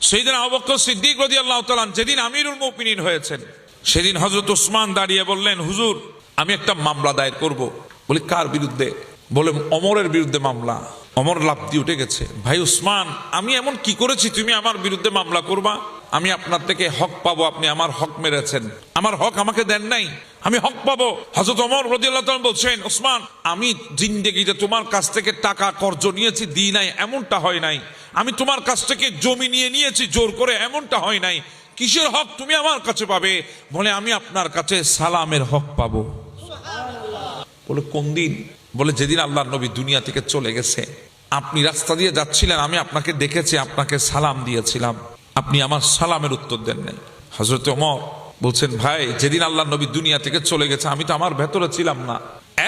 সাইয়েদনা আবু বকর সিদ্দিক রাদিয়াল্লাহু তাআলা যেদিন আমিরুল মুমিনিন হয়েছেন, সেদিন হযরত ওসমান দাঁড়িয়ে বললেন, হুজুর আমি একটা মামলা দায়ের করব। বলি কার বিরুদ্ধে? বলে ওমরের বিরুদ্ধে মামলা। ওমর লাফ দিয়ে উঠে গেছে, ভাই ওসমান আমি এমন কি করেছি তুমি আমার বিরুদ্ধে মামলা করবা? আমি আপনার থেকে হক পাবো, আপনি আমার হক মেরেছেন, আমার হক আমাকে দেন নাই, আমি হক পাবো। হযরত ওমর রাদিয়াল্লাহু তাআলা বলছেন, ওসমান আমি জিন্দেগিতে তোমার কাছ থেকে টাকা কর্জ নিয়েছি, দিই নাই, এমনটা হয় নাই। আমি তোমার কাছ থেকে জমি নিয়েছি জোর করে, এমনটা হয় নাই। কিসের হক তুমি আমার কাছে পাবে? বলে আমি আপনার কাছে সালামের হক পাবো। বলে কোন দিন? বলে যেদিন আল্লাহর নবী দুনিয়া থেকে চলে গেছে, আপনি রাস্তা দিয়ে যাচ্ছিলেন, আমি আপনাকে দেখেছি, আপনাকে সালাম দিয়েছিলাম, আপনি আমার সালামের উত্তর দেন নাই। হযরত ওমর বলছেন, ভাই যেদিন আল্লাহর নবী দুনিয়া থেকে চলে গেছে আমি তো আমার ভেতরে ছিলাম না,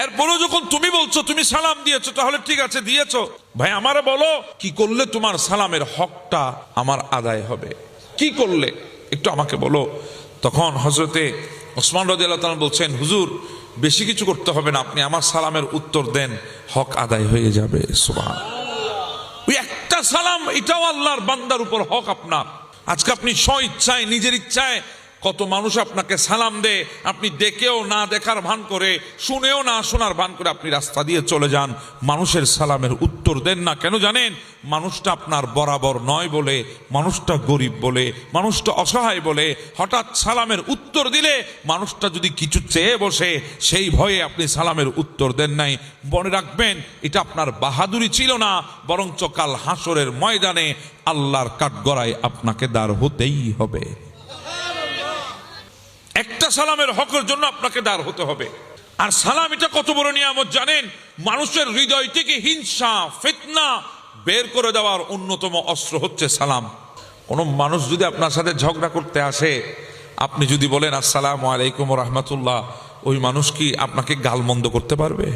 এরপরও যখন তুমি বলছো তুমি সালাম দিয়েছো, তাহলে ঠিক আছে দিয়েছো। ভাই আমারে বলো কি করলে তোমার সালামের হকটা আমার আদায় হবে, কি করলে একটু আমাকে বলো। তখন হযরতে ওসমান রাদিয়াল্লাহু তাআলা বলছেন, হুজুর বেশি কিছু করতে হবে না, আপনি আমার সালামের উত্তর দেন, হক আদায় হয়ে যাবে। সুবহানাল্লাহ। ওই একটা সালাম, এটাও আল্লাহর বান্দার উপর হক আপনার। আজকে আপনি স্ব ইচ্ছায়, নিজের ইচ্ছায় কত মানুষ আপনাকে সালাম দেয়, আপনি দেখেও না দেখার ভান করে, শুনেও না শোনার ভান করে আপনি রাস্তা দিয়ে চলে যান, মানুষের সালামের উত্তর দেন না। কেন জানেন? মানুষটা আপনার বরাবর নয় বলে, মানুষটা গরিব বলে, মানুষটা অসহায় বলে। হঠাৎ সালামের উত্তর দিলে মানুষটা যদি কিছু চেয়ে বসে, সেই ভয়ে আপনি সালামের উত্তর দেন নাই। মনে রাখবেন, এটা আপনার বাহাদুরি ছিল না, বরঞ্চ কাল হাসরের ময়দানে আল্লাহর কাঠগড়ায় আপনাকে দাঁড় হতেই হবে। একটা সালামের হকের জন্য আপনাকে দাঁড় হতে হবে। আর সালাম এটা কত বড় নিয়ামত জানেন? মানুষের হৃদয় থেকে হিংসা, ফিতনা বের করে দেওয়ার অন্যতম অস্ত্র হচ্ছে সালাম। কোন মানুষ যদি আপনার সাথে ঝগড়া করতে আসে, আপনি যদি বলেন আসসালামু আলাইকুম ওয়া রাহমাতুল্লাহ, ওই মানুষ কি আপনাকে গালমন্দ করতে পারবে?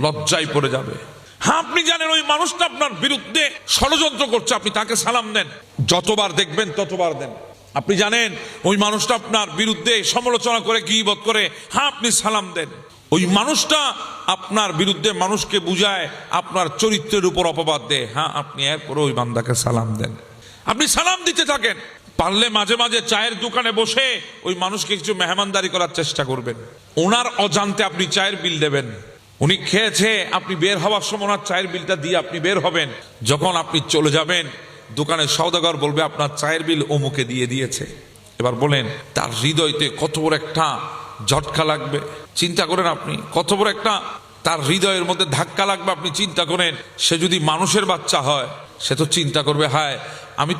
লজ্জায় পড়ে যাবে। হ্যাঁ, আপনি জানেন ওই মানুষটা আপনার বিরুদ্ধে ষড়যন্ত্র করছে, আপনি তাকে সালাম দেন, যতবার দেখবেন ততবার দেন। আপনি জানেন ওই মানুষটা আপনার বিরুদ্ধে সমালোচনা করে, গীবত করে, হ্যাঁ আপনি সালাম দেন। ওই মানুষটা আপনার বিরুদ্ধে মানুষকে বুঝায়, আপনার চরিত্রের উপর অপবাদ দেয়, হ্যাঁ আপনি এরপরে ওই বান্দাকে সালাম দেন। আপনি সালাম দিতে থাকেন। পারলে মাঝে মাঝে চায়ের দোকানে বসে ওই মানুষকে কিছু মেহমানদারি করার চেষ্টা করবেন। ওনার অজান্তে আপনি চায়ের বিল দেবেন। উনি খেয়েছে, আপনি বের হওয়ার সময় ওনার চায়ের বিলটা দিয়ে আপনি বের হবেন। যখন আপনি চলে যাবেন, দোকানের সওদাগর বলবে আপনার চায়ের বিল অমুকে দিয়ে দিয়েছে। এবার বলেন তার হৃদয়তে কত বড় একটা ঝটকা লাগবে। চিন্তা করেন আপনি, কত বড় একটা তার হৃদয়ের মধ্যে ধাক্কা লাগবে। আপনি চিন্তা করেন, সে যদি মানুষের বাচ্চা হয়, সে তো চিন্তা করবে, হায় আমি তো